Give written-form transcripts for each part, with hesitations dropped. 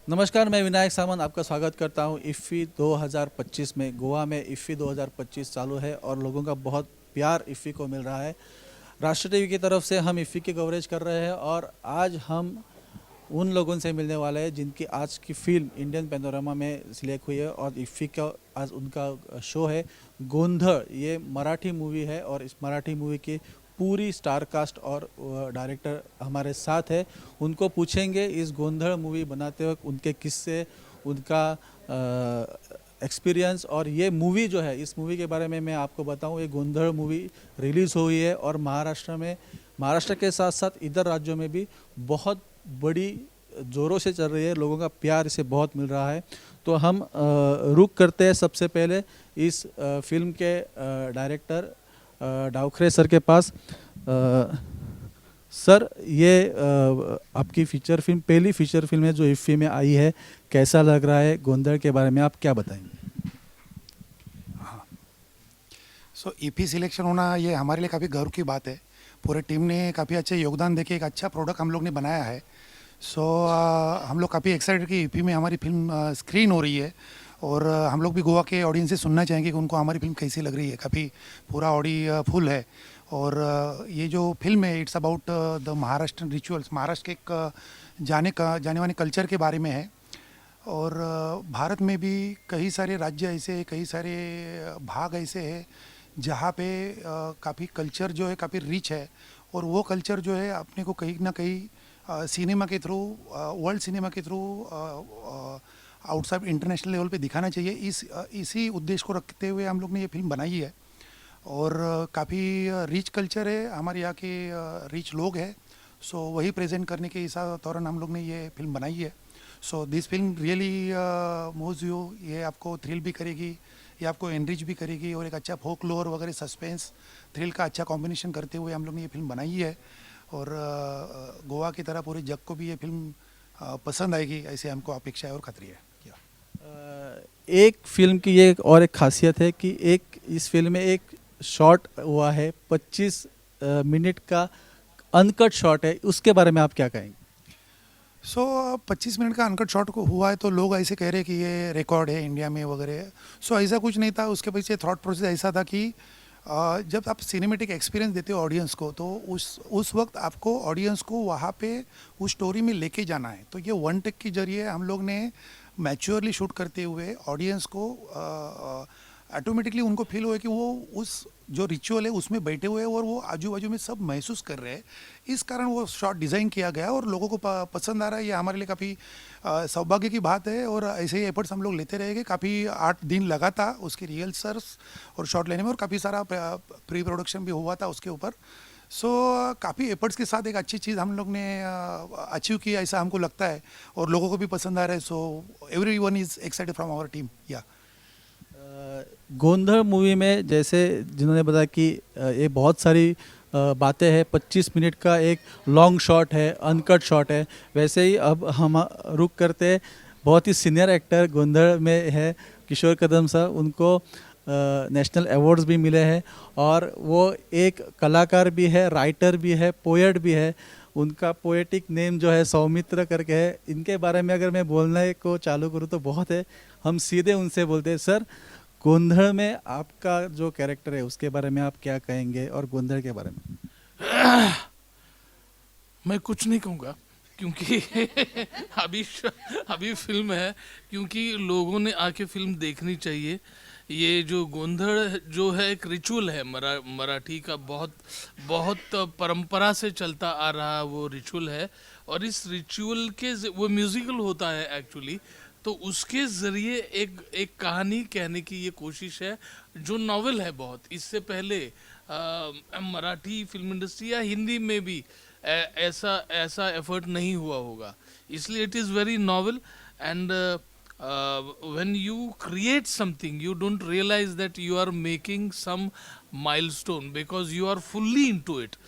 नमस्कार, मैं विनायक सामंत आपका स्वागत करता हूं इफ़ी 2025 में। गोवा में इफ़ी 2025 चालू है और लोगों का बहुत प्यार इफ़ी को मिल रहा है। राष्ट्र टीवी की तरफ से हम इफ़ी की कवरेज कर रहे हैं और आज हम उन लोगों से मिलने वाले हैं जिनकी आज की फिल्म इंडियन पैनोरमा में सिलेक्ट हुई है और इफ़ी का आज उनका शो है गोंधड़। ये मराठी मूवी है और इस मराठी मूवी की पूरी स्टार कास्ट और डायरेक्टर हमारे साथ है। उनको पूछेंगे इस गोंधड़ मूवी बनाते वक्त उनके किस्से, उनका एक्सपीरियंस। और ये मूवी जो है, इस मूवी के बारे में मैं आपको बताऊं, ये गोंधड़ मूवी रिलीज़ हुई है और महाराष्ट्र के साथ साथ इधर राज्यों में भी बहुत बड़ी ज़ोरों से चल रही है। लोगों का प्यार इसे बहुत मिल रहा है। तो हम रुक करते हैं सबसे पहले इस फिल्म के डायरेक्टर डावखरे सर के पास। सर, ये आपकी फीचर फिल्म, पहली फीचर फिल्म है जो इफ़ी में आई है। कैसा लग रहा है? गोंधड़ के बारे में आप क्या बताएंगे? सो ईपी सिलेक्शन होना ये हमारे लिए काफ़ी गर्व की बात है। पूरे टीम ने काफ़ी अच्छे योगदान देके एक अच्छा प्रोडक्ट हम लोग ने बनाया है। हम लोग काफ़ी एक्साइटेड कि ईपी में हमारी फिल्म स्क्रीन हो रही है और हम लोग भी गोवा के ऑडियंस से सुनना चाहेंगे कि उनको हमारी फिल्म कैसी लग रही है। काफ़ी पूरा ऑडी फुल है और ये जो फिल्म है it's about the Maharashtra rituals, Maharashtra के एक जाने माने कल्चर के बारे में है। और भारत में भी कई सारे राज्य ऐसे, कई सारे भाग ऐसे हैं जहाँ पे काफ़ी कल्चर जो है काफ़ी रिच है और वो कल्चर जो है अपने को कहीं ना कहीं सिनेमा के थ्रू, वर्ल्ड सिनेमा के थ्रू, आउटसाइड इंटरनेशनल लेवल पे दिखाना चाहिए। इसी उद्देश्य को रखते हुए हम लोग ने ये फिल्म बनाई है और काफ़ी रिच कल्चर है, हमारे यहाँ के रिच लोग हैं। सो वही प्रेजेंट करने के हिसाब दौरान हम लोग ने ये फिल्म बनाई है। So this film really moves you. ये आपको थ्रिल भी करेगी, ये आपको एनरिच भी करेगी और एक अच्छा फोक लोर वगैरह सस्पेंस थ्रिल का अच्छा कॉम्बिनेशन करते हुए हम लोग ने ये फिल्म बनाई है। और गोवा की तरह पूरे जग को भी ये फिल्म पसंद आएगी, ऐसे हमको अपेक्षा है और खतरी है। एक फिल्म की ये और एक खासियत है कि एक इस फिल्म में एक शॉट हुआ है 25 मिनट का अनकट शॉट है। उसके बारे में आप क्या कहेंगे? 25 मिनट का अनकट शॉट को हुआ है तो लोग ऐसे कह रहे हैं कि ये रिकॉर्ड है इंडिया में वगैरह। ऐसा कुछ नहीं था। उसके पीछे थॉट प्रोसेस ऐसा था कि जब आप सिनेमेटिक एक्सपीरियंस देते हो ऑडियंस को तो उस वक्त आपको ऑडियंस को वहाँ पे उस स्टोरी में लेके जाना है। तो ये वन टेक के जरिए हम लोग ने मैच्योरली शूट करते हुए ऑडियंस को ऑटोमेटिकली उनको फील हुआ कि वो उस जो रिचुअल है उसमें बैठे हुए हैं और वो आजू बाजू में सब महसूस कर रहे हैं। इस कारण वो शॉट डिज़ाइन किया गया और लोगों को पसंद आ रहा है। ये हमारे लिए काफ़ी सौभाग्य की बात है और ऐसे ही एफर्ट्स हम लोग लेते रहेंगे। काफ़ी 8 दिन लगा था उसके रिहर्सल्स और शॉट लेने में और काफ़ी सारा प्री प्रोडक्शन भी हुआ था उसके ऊपर। काफ़ी एफर्ट्स के साथ एक अच्छी चीज़ हम लोग ने अचीव की, ऐसा हमको लगता है और लोगों को भी पसंद आ रहा है। Everyone is excited from our team. या गोंधड़ मूवी में जैसे जिन्होंने बताया कि ये बहुत सारी बातें हैं, 25 मिनट का एक लॉन्ग शॉट है, अनकट शॉट है। वैसे ही अब हम रुक करते हैं, बहुत ही सीनियर एक्टर गोंधड़ में है किशोर कदम साहब। उनको नेशनल अवार्ड्स भी मिले हैं और वो एक कलाकार भी है, राइटर भी है, पोएट भी है। उनका पोएटिक नेम जो है सौमित्र करके है। इनके बारे में अगर मैं बोलने को चालू करूँ तो बहुत है। हम सीधे उनसे बोलते हैं, सर गोंधड़ में आपका जो कैरेक्टर है उसके बारे में आप क्या कहेंगे और गोंधड़ के बारे में? मैं कुछ नहीं कहूँगा क्योंकि अभी फिल्म है, क्योंकि लोगों ने आके फिल्म देखनी चाहिए। ये जो गोंधड़ जो है एक रिचुअल है, मराठी का बहुत बहुत परंपरा से चलता आ रहा वो रिचुअल है। और इस रिचुअल के वो म्यूजिकल होता है एक्चुअली। तो उसके ज़रिए एक कहानी कहने की ये कोशिश है जो नॉवेल है बहुत। इससे पहले मराठी फिल्म इंडस्ट्री या हिंदी में भी ऐसा एफर्ट नहीं हुआ होगा, इसलिए it is very novel. And when you create something you don't realize that you are making some milestone because you are fully into it.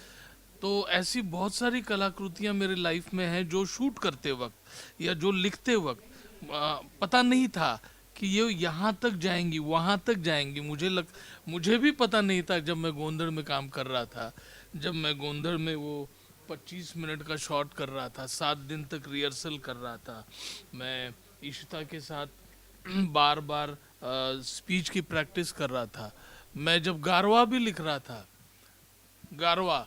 तो ऐसी बहुत सारी कलाकृतियाँ मेरे लाइफ में हैं जो शूट करते वक्त या जो लिखते वक्त पता नहीं था कि ये यहाँ तक जाएंगी, वहाँ तक जाएंगी। मुझे भी पता नहीं था जब मैं गोंधड़ में काम कर रहा था। जब मैं गोंधड़ में वो 25 मिनट का शॉट कर रहा था, 7 दिन तक रिहर्सल कर रहा था मैं इशिता के साथ। बार बार स्पीच की प्रैक्टिस कर रहा था मैं। जब गारवा भी लिख रहा था, गारवा,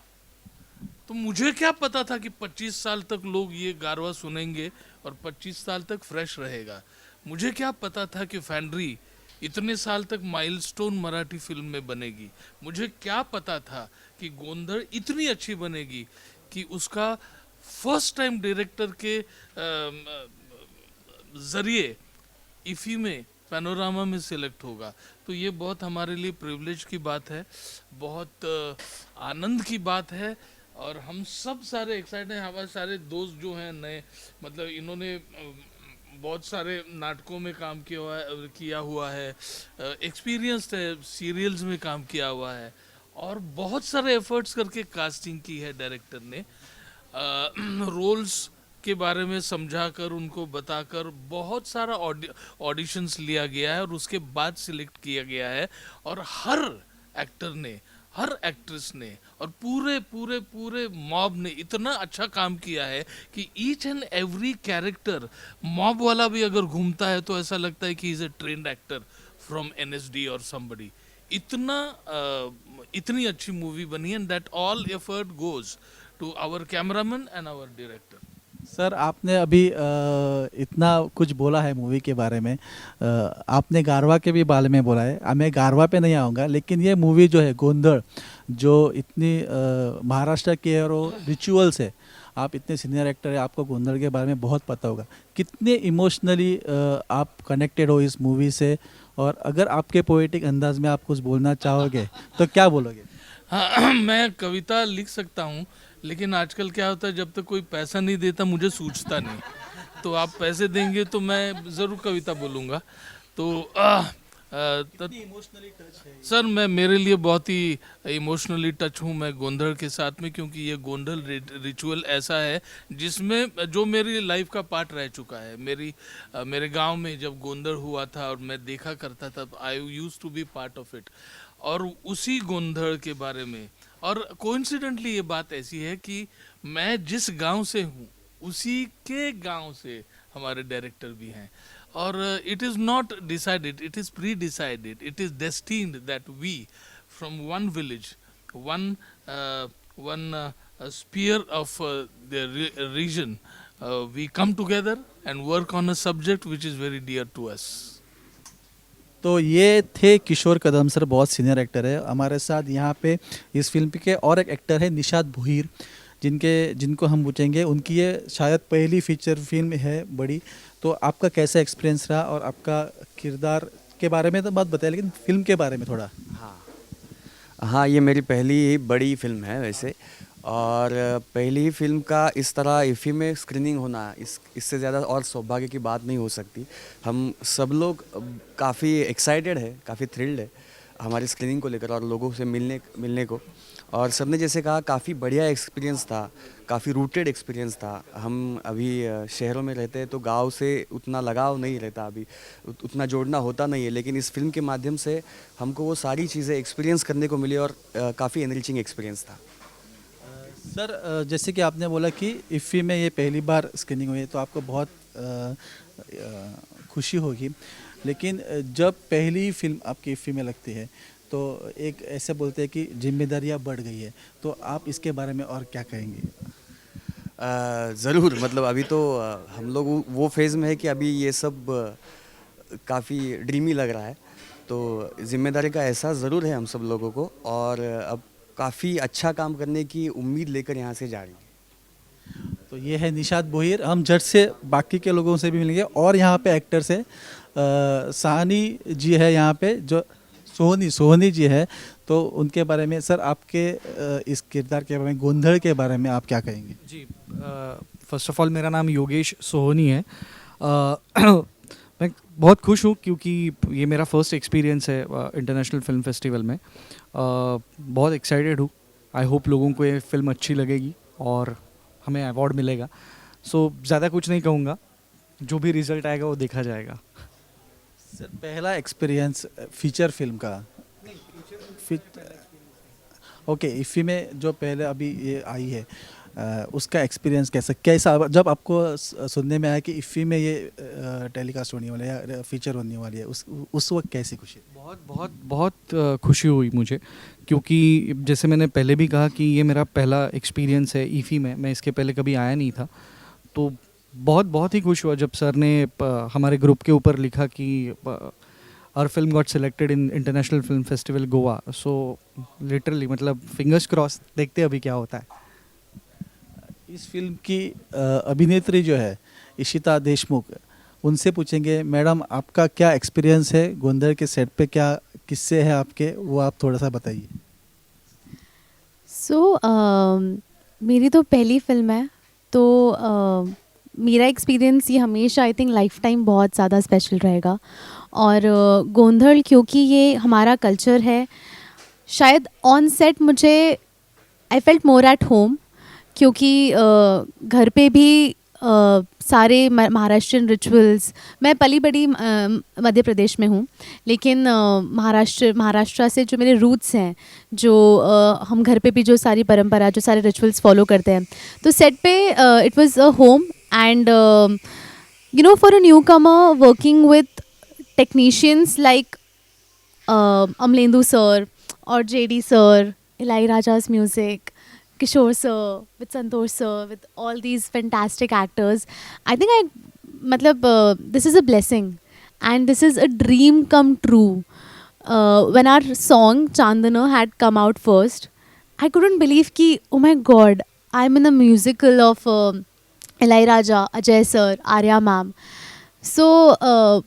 तो मुझे क्या पता था कि 25 साल तक लोग ये गारवा सुनेंगे और 25 साल तक फ्रेश रहेगा। मुझे क्या पता था कि फैंड्री इतने साल तक माइलस्टोन मराठी फिल्म में बनेगी। मुझे क्या पता था कि गोंधड़ इतनी अच्छी बनेगी कि उसका फर्स्ट टाइम डायरेक्टर के जरिए इफ़ी में, पैनोरामा में सिलेक्ट होगा। तो ये बहुत हमारे लिए प्रिविलेज की बात है, बहुत आनंद की बात है। और हम सब सारे एक्साइटेड हैं। हमारे सारे दोस्त जो हैं नए, मतलब इन्होंने बहुत सारे नाटकों में काम किया हुआ है, एक्सपीरियंस्ड है, सीरियल्स में काम किया हुआ है और बहुत सारे एफर्ट्स करके कास्टिंग की है डायरेक्टर ने। रोल्स के बारे में समझाकर, उनको बताकर बहुत सारा ऑडिशंस लिया गया है और उसके बाद सिलेक्ट किया गया है। और हर एक्टर ने, हर एक्ट्रेस ने और पूरे पूरे पूरे मॉब ने इतना अच्छा काम किया है कि each and every character, mob वाला भी अगर घूमता है तो ऐसा लगता है कि is a trained actor from NSD और समबडी। इतनी अच्छी मूवी बनी and that all effort goes to our cameraman and our director. Sir आपने अभी इतना कुछ बोला है मूवी के बारे में, आपने गारवा के भी बारे में बोला है। मैं गारवा पे नहीं आऊँगा, लेकिन ये मूवी जो है गोंधड़, जो इतनी महाराष्ट्र की है और वो रिचुअल्स है, आप इतने सीनियर एक्टर है, आपको गोंधड़ के बारे में बहुत पता होगा। कितने इमोशनली आप कनेक्टेड हो इस मूवी से, और अगर आपके पोएटिक अंदाज में आप कुछ बोलना चाहोगे तो क्या बोलोगे? हाँ, मैं कविता लिख सकता हूँ, लेकिन आजकल क्या होता है, जब तक कोई पैसा नहीं देता मुझे सूझता नहीं। तो आप पैसे देंगे तो मैं ज़रूर कविता बोलूँगा। तो इमोशनली टच है सर, मैं, मेरे लिए बहुत ही इमोशनली टच हूँ मैं गोंधड़ के साथ में, क्योंकि ये गोंधड़ रिचुअल ऐसा है जिसमें जो मेरी लाइफ का पार्ट रह चुका है। मेरे गांव में जब गोंधड़ हुआ था और मैं देखा करता था, I used to be part of it. और उसी गोंधड़ के बारे में, और कोइंसिडेंटली ये बात ऐसी है कि मैं जिस गांव से हूँ उसी के गांव से हमारे डायरेक्टर भी हैं। और it is not decided, it is pre decided, it is destined that we from one village, one sphere of the region, we come together and work on a subject which is very dear to us. तो ये थे Kishore Kadam sir, बहुत senior actor है। हमारे साथ यहाँ पे इस फिल्म के और एक एक्टर है निशात भोईर, जिनको हम पूछेंगे। उनकी ये शायद पहली फीचर फिल्म है बड़ी। तो आपका कैसा एक्सपीरियंस रहा, और आपका किरदार के बारे में तो बात बताया, लेकिन फिल्म के बारे में थोड़ा। हाँ, ये मेरी पहली ही बड़ी फिल्म है वैसे, और पहली ही फिल्म का इस तरह इफ़ी में स्क्रीनिंग होना, इससे ज़्यादा और सौभाग्य की बात नहीं हो सकती। हम सब लोग काफ़ी एक्साइटेड है, काफ़ी थ्रिल्ड है हमारी स्क्रीनिंग को लेकर और लोगों से मिलने को। और सबने जैसे कहा, काफ़ी बढ़िया एक्सपीरियंस था, काफ़ी रूटेड एक्सपीरियंस था। हम अभी शहरों में रहते हैं तो गांव से उतना लगाव नहीं रहता, अभी उतना जोड़ना होता नहीं है, लेकिन इस फिल्म के माध्यम से हमको वो सारी चीज़ें एक्सपीरियंस करने को मिली और काफ़ी एनरिचिंग एक्सपीरियंस था। सर जैसे कि आपने बोला कि इफ़ी में ये पहली बार स्क्रीनिंग हुई है, तो आपको बहुत खुशी होगी। लेकिन जब पहली फिल्म आपकी इफ़ी में लगती है तो एक ऐसे बोलते हैं कि जिम्मेदारियां बढ़ गई है, तो आप इसके बारे में और क्या कहेंगे? ज़रूर, मतलब अभी तो हम लोग वो फेज़ में है कि अभी ये सब काफ़ी ड्रीमी लग रहा है। तो जिम्मेदारी का एहसास ज़रूर है हम सब लोगों को, और अब काफ़ी अच्छा काम करने की उम्मीद लेकर यहाँ से जा रही है। तो ये है निशात भोईर। हम झट से बाकी के लोगों से भी मिलेंगे, और यहाँ पे एक्टर्स है, साहनी जी है यहाँ पे, जो सोहनी जी है। तो उनके बारे में सर, आपके इस किरदार के बारे में, गोंधड़ के बारे में आप क्या कहेंगे? जी, फर्स्ट ऑफ ऑल मेरा नाम योगेश सोहनी है। मैं बहुत खुश हूँ क्योंकि ये मेरा फर्स्ट एक्सपीरियंस है इंटरनेशनल फिल्म फेस्टिवल में। बहुत एक्साइटेड हूँ। आई होप लोगों को ये फिल्म अच्छी लगेगी और हमें अवार्ड मिलेगा। सो ज़्यादा कुछ नहीं कहूँगा, जो भी रिज़ल्ट आएगा वो देखा जाएगा। सर पहला एक्सपीरियंस फीचर फिल्म का, ओके, इफ़ी में जो पहले अभी ये आई है, उसका एक्सपीरियंस कैसा जब आपको सुनने में आया कि इफ़ी में ये टेलीकास्ट होने वाला है या फीचर होने वाली है, उस वक्त कैसी खुशी थी? बहुत बहुत बहुत खुशी हुई मुझे, क्योंकि जैसे मैंने पहले भी कहा कि ये मेरा पहला एक्सपीरियंस है ईफ़ी में, मैं इसके पहले कभी आया नहीं था। तो बहुत बहुत ही खुश हुआ जब सर ने हमारे ग्रुप के ऊपर लिखा कि our film got selected in international film festival Goa. So literally मतलब फिंगर्स क्रॉस, देखते अभी क्या होता है। इस फिल्म की अभिनेत्री जो है इशिता देशमुख, उनसे पूछेंगे मैडम आपका क्या एक्सपीरियंस है गोंधड़ के सेट पे, क्या किस्से हैं आपके, वो आप थोड़ा सा बताइए। मेरी तो पहली फिल्म है, तो मेरा एक्सपीरियंस ये हमेशा आई थिंक लाइफ टाइम बहुत ज़्यादा स्पेशल रहेगा। और गोंधड़ क्योंकि ये हमारा कल्चर है, शायद ऑन सेट मुझे I felt more at home, क्योंकि घर पे भी सारे महाराष्ट्रियन रिचुअल्स, मैं पली बड़ी मध्य प्रदेश में हूँ, लेकिन महाराष्ट्र से जो मेरे रूट्स हैं, जो हम घर पे भी जो सारी परंपरा, जो सारे रिचुअल्स फॉलो करते हैं, तो सेट पे it was a home. And you know, for a newcomer working with technicians like Amalendu sir और JD sir, Ilaiyaraaja's music, Kishore sir, with Santosh sir, with all these fantastic actors. I think this is a blessing and this is a dream come true. When our song Chandana had come out first, I couldn't believe ki, oh my god, I'm in a musical of Ilaiyaraaja, Ajay sir, Arya ma'am. So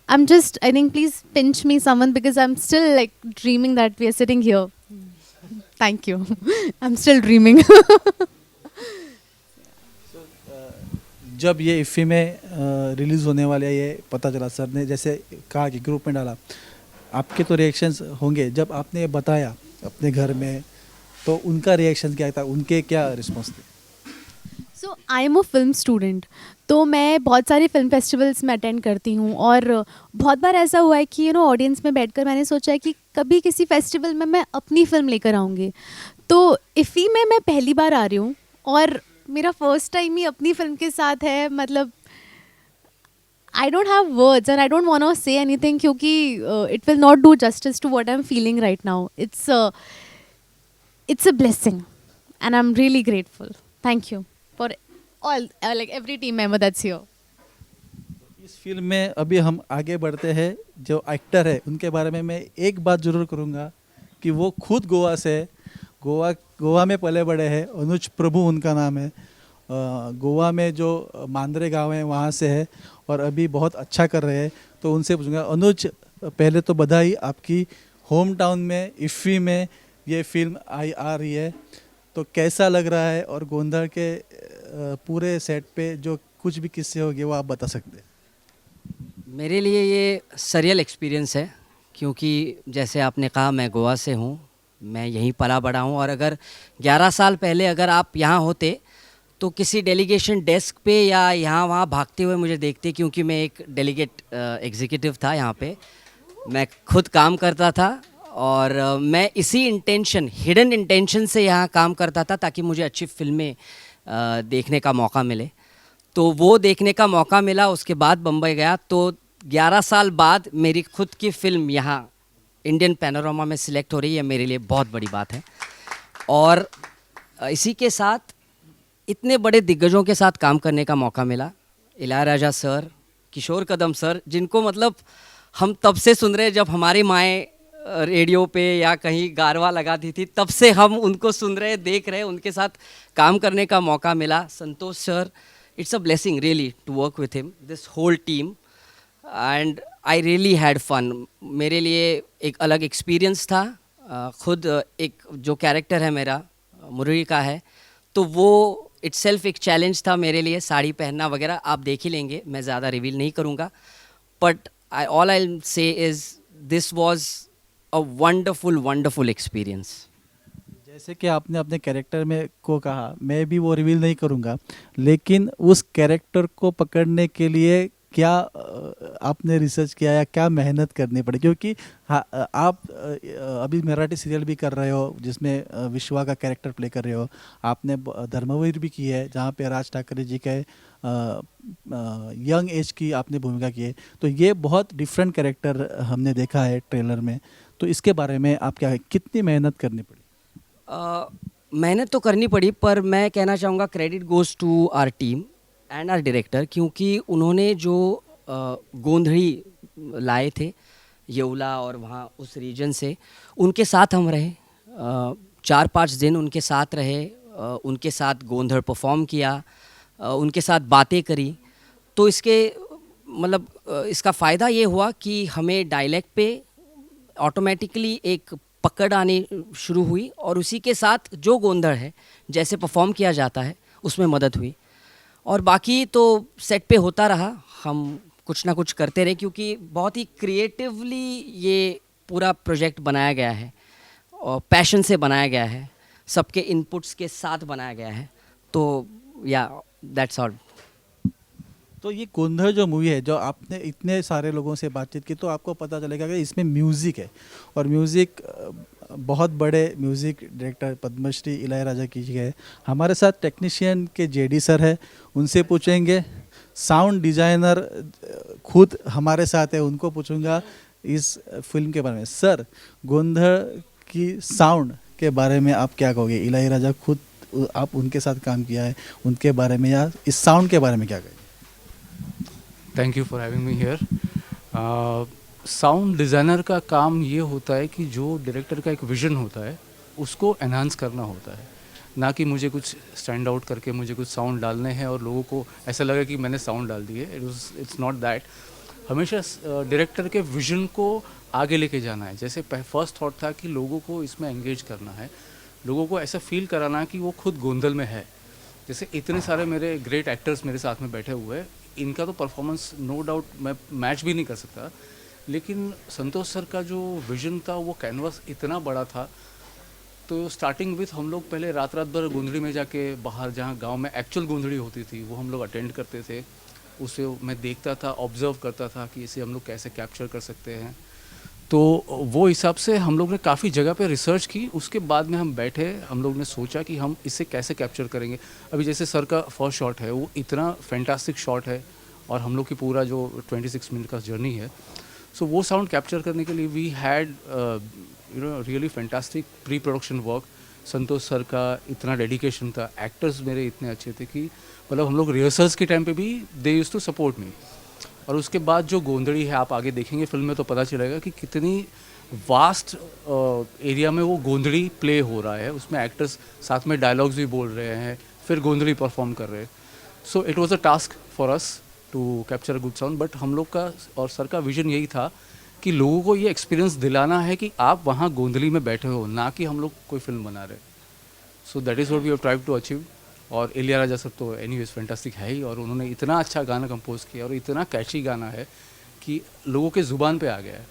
I think please pinch me someone, because I'm still like dreaming that we are sitting here. Thank you. I'm still dreaming. जब ये इफ़ी में release होने वाले है, ये पता चला, sir ने जैसे कहा कि ग्रुप में डाला, आपके तो रिएक्शंस होंगे जब आपने ये बताया अपने घर में, तो उनका रिएक्शन क्या था, उनके क्या रिस्पॉन्स थे? So I am a film student, तो मैं बहुत सारे फिल्म फेस्टिवल्स में अटेंड करती हूँ, और बहुत बार ऐसा हुआ है कि यू नो ऑडियंस में बैठकर मैंने सोचा है कि कभी किसी फेस्टिवल में मैं अपनी फ़िल्म लेकर आऊँगी। तो इफ़ी में मैं पहली बार आ रही हूँ और मेरा फर्स्ट टाइम ही अपनी फ़िल्म के साथ है। मतलब I don't have words and I don't want to say anything, क्योंकि it will not do justice to what I am feeling right now. It's a blessing and I am really grateful. Thank you for all like every team member that's here. इस film में अभी हम आगे बढ़ते हैं, जो actor है उनके बारे में मैं एक बात ज़रूर करूँगा कि वो खुद गोवा से, गोवा में पले बड़े हैं। अनुज प्रभु उनका नाम है। गोवा में जो मांद्रे गांव है वहाँ से है और अभी बहुत अच्छा कर रहे हैं। तो उनसे पूछूंगा, अनुज पहले तो बधाई, आपकी होम टाउन में इफ़ी में ये फिल्म आ रही है, तो कैसा लग रहा है? और गोंधड़ के पूरे सेट पे जो कुछ भी किस्से होंगे वो आप बता सकते हैं। मेरे लिए ये सरियल एक्सपीरियंस है, क्योंकि जैसे आपने कहा मैं गोवा से हूँ, मैं यहीं पला बड़ा हूँ। और अगर 11 साल पहले अगर आप यहाँ होते तो किसी डेलीगेशन डेस्क पे या यहाँ वहाँ भागते हुए मुझे देखते, क्योंकि मैं एक डेलीगेट एग्जीक्यूटिव था यहाँ पे, मैं खुद काम करता था और मैं इसी इंटेंशन, हिडन इंटेंशन से यहाँ काम करता था ताकि मुझे अच्छी फिल्में देखने का मौका मिले। तो वो देखने का मौका मिला, उसके बाद बम्बई गया, तो 11 साल बाद मेरी खुद की फिल्म यहाँ इंडियन पैनोरामा में सिलेक्ट हो रही है, मेरे लिए बहुत बड़ी बात है। और इसी के साथ इतने बड़े दिग्गजों के साथ काम करने का मौका मिला, इलैयाराजा सर, किशोर कदम सर, जिनको मतलब हम तब से सुन रहे जब हमारी माएँ रेडियो पे या कहीं गारवा लगाती थी, तब से हम उनको सुन रहे, देख रहे, उनके साथ काम करने का मौका मिला। Santosh sir, it's a blessing really to work with him, this whole team, and I really had fun. मेरे लिए एक अलग एक्सपीरियंस था। खुद एक जो कैरेक्टर है मेरा मुरली का है, तो वो इट्सेल्फ एक चैलेंज था मेरे लिए। साड़ी पहनना वगैरह आप देख ही लेंगे, मैं ज़्यादा रिवील नहीं करूँगा, but all I will say is this was a wonderful experience. जैसे कि आपने अपने कैरेक्टर में को कहा, मैं भी वो रिवील नहीं करूँगा, लेकिन उस कैरेक्टर को पकड़ने के लिए क्या आपने रिसर्च किया या क्या मेहनत करनी पड़ी, क्योंकि हाँ आप अभी मराठी सीरियल भी कर रहे हो जिसमें विश्वा का कैरेक्टर प्ले कर रहे हो, आपने धर्मवीर भी की है जहाँ पे राज ठाकरे जी के यंग एज की आपने भूमिका की है, तो ये बहुत डिफरेंट कैरेक्टर हमने देखा है ट्रेलर में, तो इसके बारे में आप क्या कितनी मेहनत करनी पड़ी? मेहनत तो करनी पड़ी, पर मैं कहना चाहूँगा credit goes to our team and our director, क्योंकि उन्होंने जो गोंधड़ी लाए थे येवला और वहाँ उस रीजन से, उनके साथ हम रहे 4-5 दिन, उनके साथ रहे, उनके साथ गोंधड़ परफॉर्म किया, उनके साथ बातें करी। तो इसके मतलब इसका फ़ायदा ये हुआ कि हमें डायलेक्ट पे ऑटोमेटिकली एक पकड़ आनी शुरू हुई, और उसी के साथ जो गोंधड़ है जैसे परफॉर्म किया जाता है उसमें मदद हुई। और बाकी तो सेट पे होता रहा, हम कुछ ना कुछ करते रहे, क्योंकि बहुत ही क्रिएटिवली ये पूरा प्रोजेक्ट बनाया गया है और पैशन से बनाया गया है, सबके इनपुट्स के साथ बनाया गया है। तो या दैट्स ऑल। तो ये गोंधड़ जो मूवी है, जो आपने इतने सारे लोगों से बातचीत की, तो आपको पता चलेगा कि इसमें म्यूज़िक है, और म्यूज़िक बहुत बड़े म्यूज़िक डायरेक्टर पद्मश्री इलैयाराजा की है। हमारे साथ टेक्नीशियन के जेडी सर है, उनसे पूछेंगे। साउंड डिज़ाइनर खुद हमारे साथ है, उनको पूछूंगा इस फिल्म के बारे में। सर, गोंधड़ की साउंड के बारे में आप क्या कहोगे? इलैयाराजा खुद आप उनके साथ काम किया है, उनके बारे में या इस साउंड के बारे में क्या कहेंगे? Thank you for having me here. Sound designer का काम ये होता है कि जो डायरेक्टर का एक विज़न होता है उसको एनहांस करना होता है, ना कि मुझे कुछ स्टैंड आउट करके मुझे कुछ साउंड डालने हैं और लोगों को ऐसा लगा कि मैंने साउंड डाल दिए। It's not that. हमेशा डायरेक्टर के विज़न को आगे लेके जाना है। जैसे फर्स्ट थॉट था कि लोगों को इसमें एंगेज करना है, लोगों को ऐसा फील कराना है कि वो खुद गोंधल में है। जैसे इतने सारे मेरे ग्रेट एक्टर्स मेरे साथ में बैठे हुए हैं, इनका तो परफॉर्मेंस नो डाउट मैं मैच भी नहीं कर सकता, लेकिन संतोष सर का जो विज़न था वो कैनवास इतना बड़ा था। तो स्टार्टिंग विथ हम लोग पहले रात भर गोंधड़ी में जाके बाहर, जहाँ गांव में एक्चुअल गोंधड़ी होती थी, वो हम लोग अटेंड करते थे। उसे मैं देखता था, ऑब्जर्व करता था कि इसे हम लोग कैसे कैप्चर कर सकते हैं। तो वो हिसाब से हम लोग ने काफ़ी जगह पे रिसर्च की। उसके बाद में हम बैठे, हम लोग ने सोचा कि हम इसे कैसे कैप्चर करेंगे। अभी जैसे सर का फर्स्ट शॉट है, वो इतना फैंटास्टिक शॉट है, और हम लोग की पूरा जो 26 मिनट का जर्नी है, सो वो साउंड कैप्चर करने के लिए we had really fantastic pre production work. Santosh sir का इतना डेडिकेशन था, एक्टर्स मेरे इतने अच्छे थे कि मतलब हम लोग रिहर्सल्स के टाइम पे भी they used to support me. और उसके बाद जो गोंधड़ी है, आप आगे देखेंगे फिल्म में तो पता चलेगा कि कितनी वास्ट एरिया में वो गोंधड़ी प्ले हो रहा है। उसमें एक्टर्स साथ में डायलॉग्स भी बोल रहे हैं, फिर गोंधड़ी परफॉर्म कर रहे हैं। So it was a task for us to capture a good sound. But हम लोग का और सर का विजन यही था कि लोगों को ये एक्सपीरियंस दिलाना है कि आप वहाँ गोंधली में बैठे हो, ना कि हम लोग कोई फिल्म बना रहे। So that is what we have tried to achieve. और इलैयाराजा सर तो एनीवेज फैंटास्टिक है ही, और उन्होंने इतना अच्छा गाना कंपोज किया और इतना कैची गाना है कि लोगों के ज़ुबान पे आ गया है।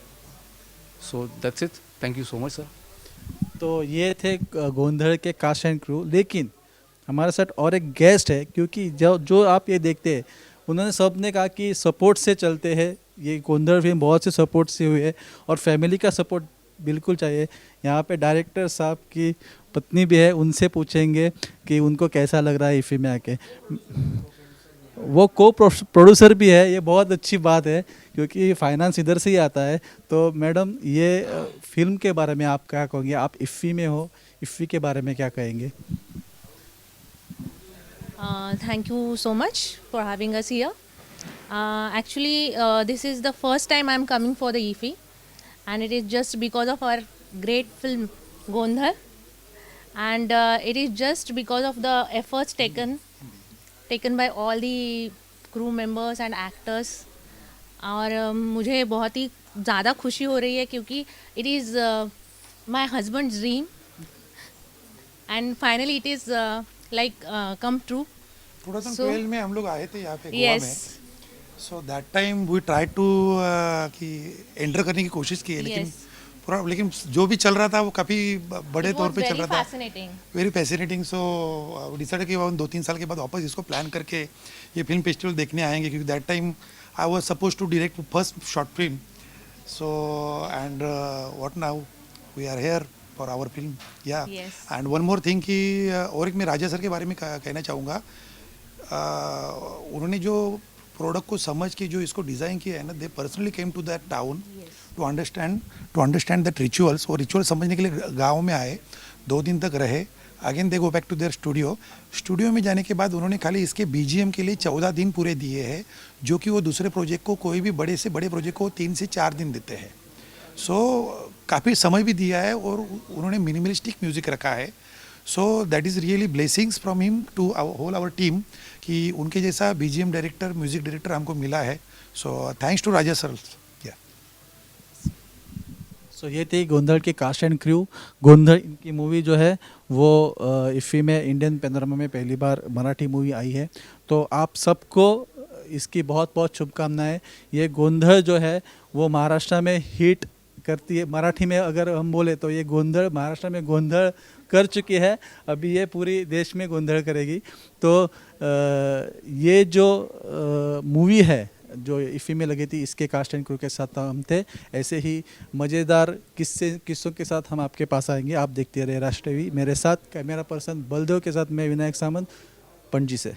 So that's it. Thank you so much sir. तो ये थे गोंधड़ के कास्ट एंड क्रू। लेकिन हमारे साथ और एक गेस्ट है, क्योंकि जो आप ये देखते हैं, उन्होंने सब ने कहा कि सपोर्ट से चलते हैं। ये गोंधड़ फिल्म बहुत से सपोर्ट से हुई है, और फैमिली का सपोर्ट बिल्कुल चाहिए। यहाँ पे डायरेक्टर साहब की पत्नी भी है, उनसे पूछेंगे कि उनको कैसा लग रहा है इफ़ी में आके। वो को प्रोड्यूसर भी है, ये बहुत अच्छी बात है, क्योंकि फाइनेंस इधर से ही आता है। तो मैडम, ये फिल्म के बारे में आप क्या कहोगे? आप इफ़ी में हो, इफ़ी के बारे में क्या कहेंगे? Thank you so much for having us here. Actually, this is the first time I'm coming for the IFFI, and it is just because of our great film Gondhar, and it is just because of the efforts taken by all the crew members and actors. और मुझे बहुत ही ज़्यादा खुशी हो रही है, क्योंकि it is my husband's dream, and finally it is like come true. 2012 में हम लोग आए थे यहाँ पे गोवा Yes. में। So that time we try to कि एंटर करने की कोशिश की है, लेकिन जो भी चल रहा था वो काफ़ी बड़े तौर पे चल रहा था, वेरी फैसिनेटिंग। सो डिसाइड कि हम 2-3 साल के बाद वापस इसको प्लान करके ये फिल्म फेस्टिवल देखने आएंगे, क्योंकि that time I was supposed to direct first short film. So and what now? We are here for our film. Yeah. Yes. And one more thing कि और एक मैं राजा सर के बारे में कहना चाहूँगा. उन्होंने जो प्रोडक्ट को समझ के जो इसको डिज़ाइन किया है ना, they personally came to that town to understand that rituals. और रिचुअल समझने के लिए गांव में आए, 2 दिन तक रहे. Again they go back to their studio में जाने के बाद उन्होंने खाली इसके बीजीएम के लिए 14 दिन पूरे दिए हैं, जो कि वो दूसरे प्रोजेक्ट को, कोई भी बड़े से बड़े प्रोजेक्ट को 3 से 4 दिन देते हैं. सो काफ़ी समय भी दिया है और उन्होंने मिनिमलिस्टिक म्यूज़िक रखा है. So that is really blessings from him to whole our team कि उनके जैसा बीजीएम डायरेक्टर, म्यूज़िक डायरेक्टर हमको मिला है. So thanks to Raja sir. So ये थी गोंधड़ की कास्ट एंड क्रू. गोंधड़ इनकी मूवी जो है वो इफ़ी में इंडियन पैनोरमा में पहली बार मराठी मूवी आई है. तो आप सबको इसकी बहुत बहुत शुभकामनाएं. ये गोंधड़ जो है वो महाराष्ट्र में हिट करती है. मराठी में अगर हम बोले तो ये गोंधड़ महाराष्ट्र में गोंधड़ कर चुकी है, अभी ये पूरी देश में गोंधड़ करेगी. तो ये जो मूवी है जो इफ़ी में लगी थी, इसके कास्ट एंड क्रू के साथ हम थे. ऐसे ही मज़ेदार किस्सों के साथ हम आपके पास आएंगे. आप देखते रहे राष्ट्र टीवी. मेरे साथ कैमरा पर्सन बलदेव के साथ मैं विनायक सामंत, पणजी से.